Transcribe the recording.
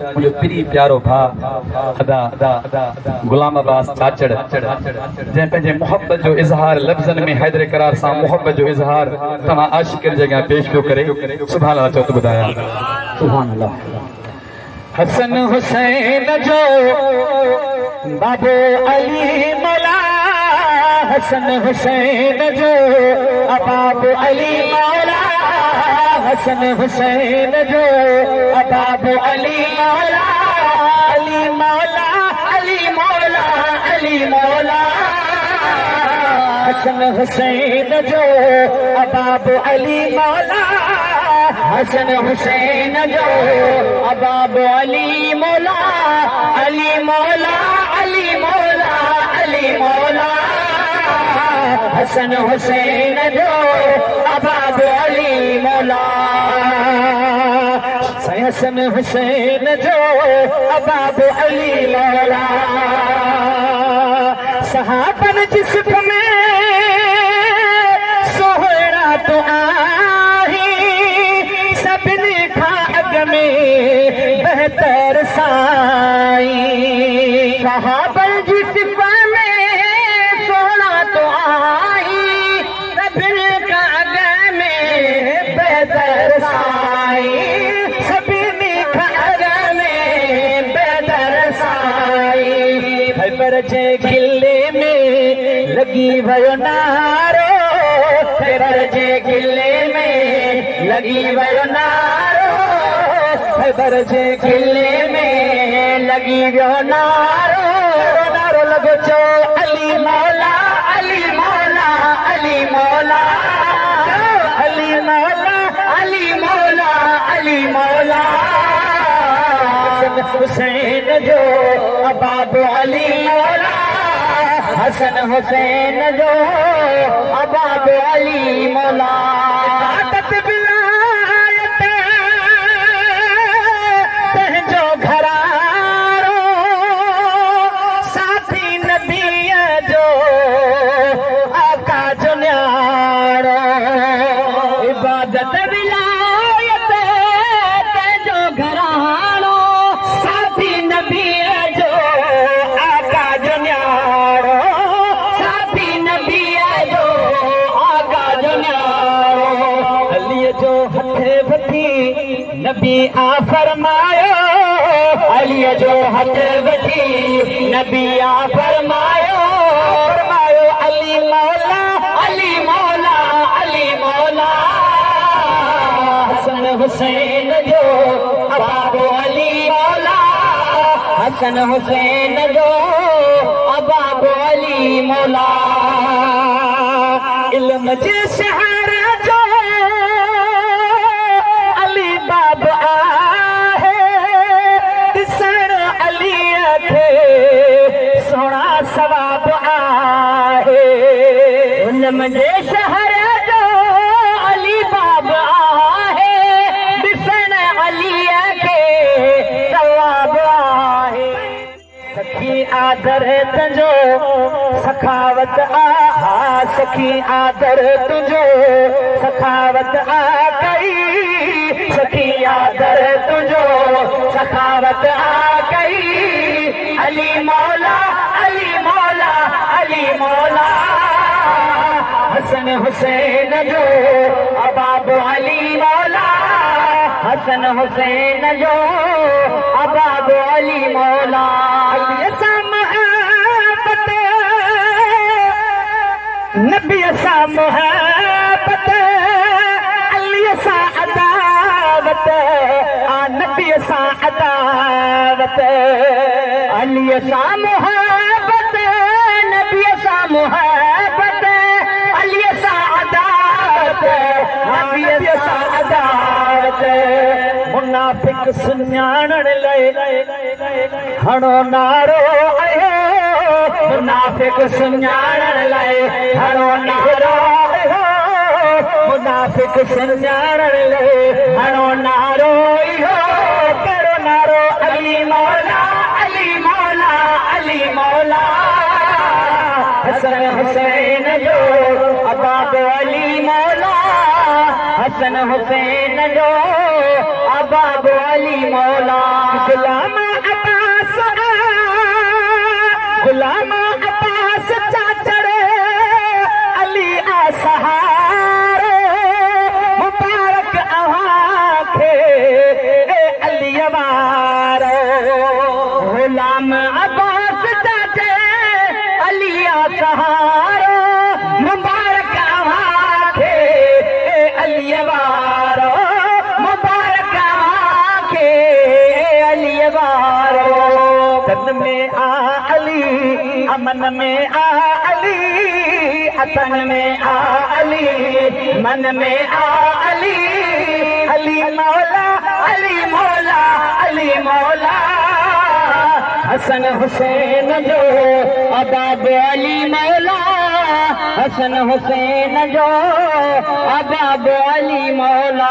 मुझे प्री प्यारो भा अदा गुलाम अब्बास चाचड़ जै पंहिंजे मोहब्बत जो इज़हार लफ्ज़न में हैदर करार सां मोहब्बत जो इज़हार तमां आशिक़ जगह पेश पियो करे। सुभान अल्लाह चो तो ॿुधाया। सुभान अल्लाह। हसन हुसैन जो बाबो अली मौला, हसन हुसैन जो बाबो अली मौला, हसन हुसैन जो बाबो अली मौला, अली मौला, अली मौला, अली मौला, हसन हुसैन जो बाबो अली मौला, हसन हुसैन जो बाबो अली मौला, अली मौला, अली मौला, अली मौला, हसन हुसैन जो बाबो अली मौला, हसन हुसैन जो बाबो अली मौला, सहाबन जिस्म में सोहरा तो आही, सभिनी खां अॻ में बहितर साईं, सहाबन जिस्म में सोहरा तो आही, सभिनी खां अॻ में बहितर साईं, खैबर जे किले में लगी वयो नारो, खैबर जे किले में लगी वयो नारो, खैबर जे किले में लगी वयो नारो, नारो लगो चो अली मौला, अली मौला, अली मौला, अली मौला, अली मौला, अली मौला, हुसैन जो बाबो अली मौला, हसन हुसैन जो बाबो अली मौला, आदत विलायत पंहिंजो घरारो, साथी नबीअ जो आका जो न्यारो, इबादत विलायत पंहिंजो घरारो, नबी आ फरमायो, अली जो हथ वठी नबी आ फरमायो, फरमायो अली मौला, अली मौला, अली मौला, हसन हुसैन जो बाबो अली मौला, हसन हुसैन जो बाबो अली मौला, इल्म जे शहर जो बाब आहे, ॾिसण अलीअ खे सोना सवाब आहे, उल्म जे शहर जो अली बाब आहे, ॾिसण अलीअ खे सवाब आहे, सखी आदर तुंहिंजो सखावत आ, सखी आदर तुंहिंजो सखावत आ कई, सखी आदर तुंहिंजो सखावत आ कई, अली मौला, अली मौला, अली मौला, हसन हुसैन जो बाबो अली मौला, हसन हुसैन जो बाबो अली मौला, अली सां मोहब्बत, नबी सां मोहब्बत, अली सां अदावत, नबी सां अदावत, अली सां मोहब्बत, नबी सां मोहब्बत, अली सां अदावत, नबी सां अदावत, मुनाफिक सुञाणण लाइ हणो नारो आयो, मुनाफिक सुञाणण लाइ हणो नारो आयो, मुनाफिक सुञाणण लाइ हणो नारो इहो, कहिड़ो नारो अली मौला, अली मौला, अली मौला, हसन हुसैन जो बाबो अली मौला, हसन हुसैन जो अबाब अली मौला गुलाम अब्बास चाचड़े अली आसहार मुबारक अवाखे अली वारो गुलाम अब्बास चाचड़े अली आसहार मुबारक अवाखे अली वारो मुबारक अवाखे अली वारो तन में आ अली अमन में आ अली अतन में आ अली मन में आ अली अली मौला अली मौला अली मौला हसन हुसैन जो अबाब अली मौला हसन हुसैन जो अबाब अली मौला